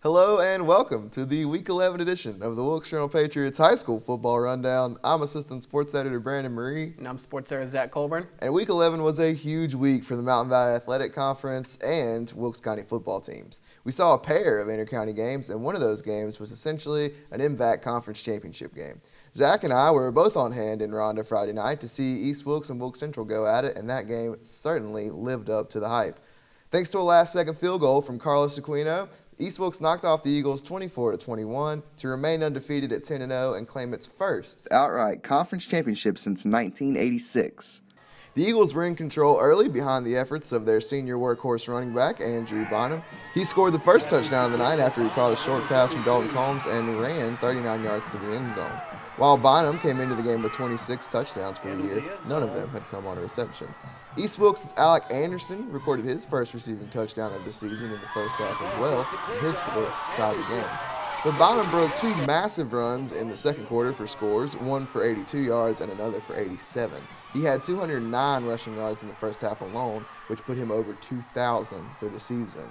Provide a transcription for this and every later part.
Hello and welcome to the Week 11 edition of the Wilkes Journal-Patriots High School Football Rundown. I'm Assistant Sports Editor Brandon Moree. And I'm Sports Editor Zach Colburn. And Week 11 was a huge week for the Mountain Valley Athletic Conference and Wilkes County football teams. We saw a pair of inter-county games, and one of those games was essentially an MVAC Conference Championship game. Zach and I were both on hand in Ronda Friday night to see East Wilkes and Wilkes Central go at it, and that game certainly lived up to the hype. Thanks to a last-second field goal from Carlos Aquino, East Wilkes knocked off the Eagles 24-21 to remain undefeated at 10-0 and claim its first outright conference championship since 1986. The Eagles were in control early behind the efforts of their senior workhorse running back, Andrew Bonham. He scored the first touchdown of the night after he caught a short pass from Dalton Combs and ran 39 yards to the end zone. While Bonham came into the game with 26 touchdowns for the year, none of them had come on a reception. East Wilkes' Alec Anderson recorded his first receiving touchdown of the season in the first half as well, and his score tied the game. But Bonham broke two massive runs in the second quarter for scores, one for 82 yards and another for 87. He had 209 rushing yards in the first half alone, which put him over 2,000 for the season.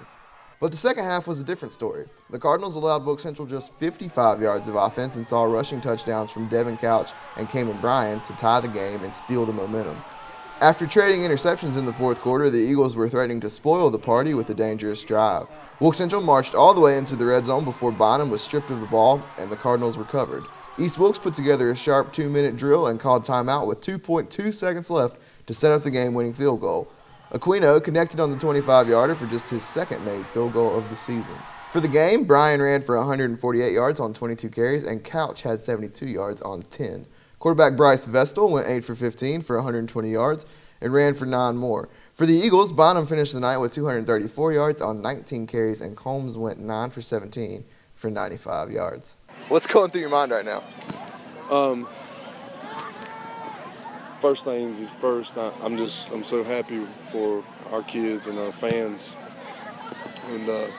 But the second half was a different story. The Cardinals allowed Wilkes Central just 55 yards of offense and saw rushing touchdowns from Devin Couch and Kamen Bryan to tie the game and steal the momentum. After trading interceptions in the fourth quarter, the Eagles were threatening to spoil the party with a dangerous drive. Wilkes Central marched all the way into the red zone before Bonham was stripped of the ball, and the Cardinals recovered. East Wilkes put together a sharp 2-minute drill and called timeout with 2.2 seconds left to set up the game-winning field goal. Aquino connected on the 25-yarder for just his second made field goal of the season. For the game, Bryan ran for 148 yards on 22 carries, and Couch had 72 yards on 10. Quarterback Bryce Vestal went 8 for 15 for 120 yards and ran for 9 more. For the Eagles, Bonham finished the night with 234 yards on 19 carries, and Combs went 9 for 17 for 95 yards. What's going through your mind right now? First things is first. I'm so happy for our kids and our fans and the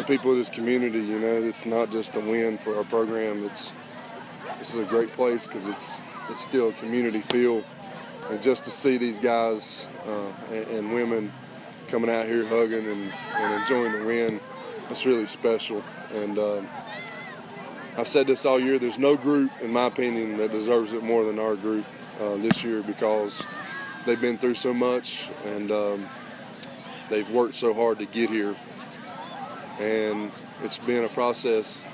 people of this community. You know, it's not just a win for our program. This is a great place because it's still a community feel, and just to see these guys and women coming out here hugging and enjoying the win, it's really special. And I've said this all year. There's no group, in my opinion, that deserves it more than our group this year, because they've been through so much and they've worked so hard to get here, and it's been a process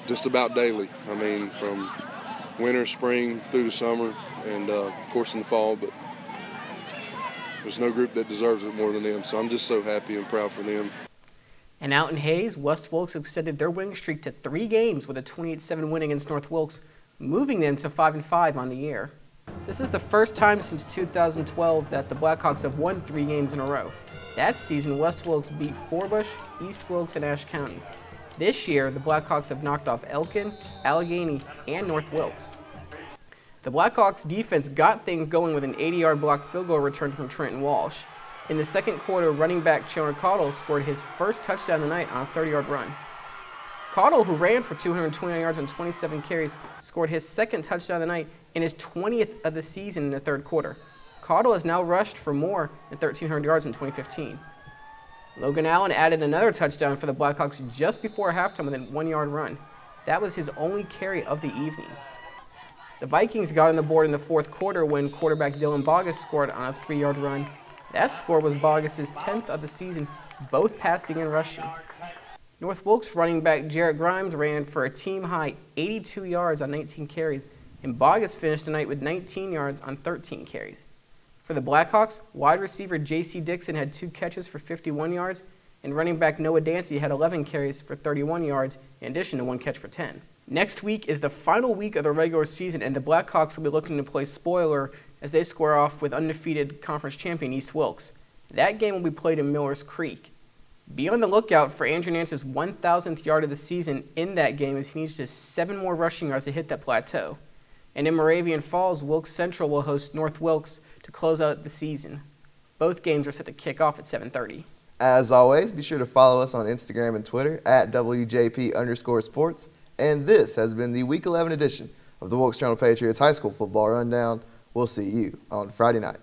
just about daily. I mean, from winter, spring, through the summer, and of course in the fall, but there's no group that deserves it more than them, so I'm just so happy and proud for them. And out in Hayes, West Wilkes extended their winning streak to 3 games with a 28-7 win against North Wilkes, moving them to 5-5 on the year. This is the first time since 2012 that the Blackhawks have won 3 games in a row. That season, West Wilkes beat Forbush, East Wilkes, and Ashe County. This year, the Blackhawks have knocked off Elkin, Allegheny, and North Wilkes. The Blackhawks defense got things going with an 80-yard blocked field goal return from Trenton Walsh. In the second quarter, running back Chandler Caudle scored his first touchdown of the night on a 30-yard run. Caudle, who ran for 229 yards on 27 carries, scored his second touchdown of the night and his 20th of the season in the third quarter. Caudle has now rushed for more than 1,300 yards in 2015. Logan Allen added another touchdown for the Blackhawks just before halftime with a 1-yard run. That was his only carry of the evening. The Vikings got on the board in the fourth quarter when quarterback Dylan Bogus scored on a 3-yard run. That score was Bogus' 10th of the season, both passing and rushing. North Wilkes running back Jarrett Grimes ran for a team-high 82 yards on 19 carries, and Bogus finished the night with 19 yards on 13 carries. For the Blackhawks, wide receiver J.C. Dixon had 2 catches for 51 yards, and running back Noah Dancy had 11 carries for 31 yards, in addition to 1 catch for 10. Next week is the final week of the regular season, and the Blackhawks will be looking to play spoiler as they square off with undefeated conference champion East Wilkes. That game will be played in Millers Creek. Be on the lookout for Andrew Nance's 1,000th yard of the season in that game, as he needs just 7 more rushing yards to hit that plateau. And in Moravian Falls, Wilkes Central will host North Wilkes to close out the season. Both games are set to kick off at 7:30. As always, be sure to follow us on Instagram and Twitter at WJP_sports. And this has been the Week 11 edition of the Wilkes Journal-Patriots High School Football Rundown. We'll see you on Friday night.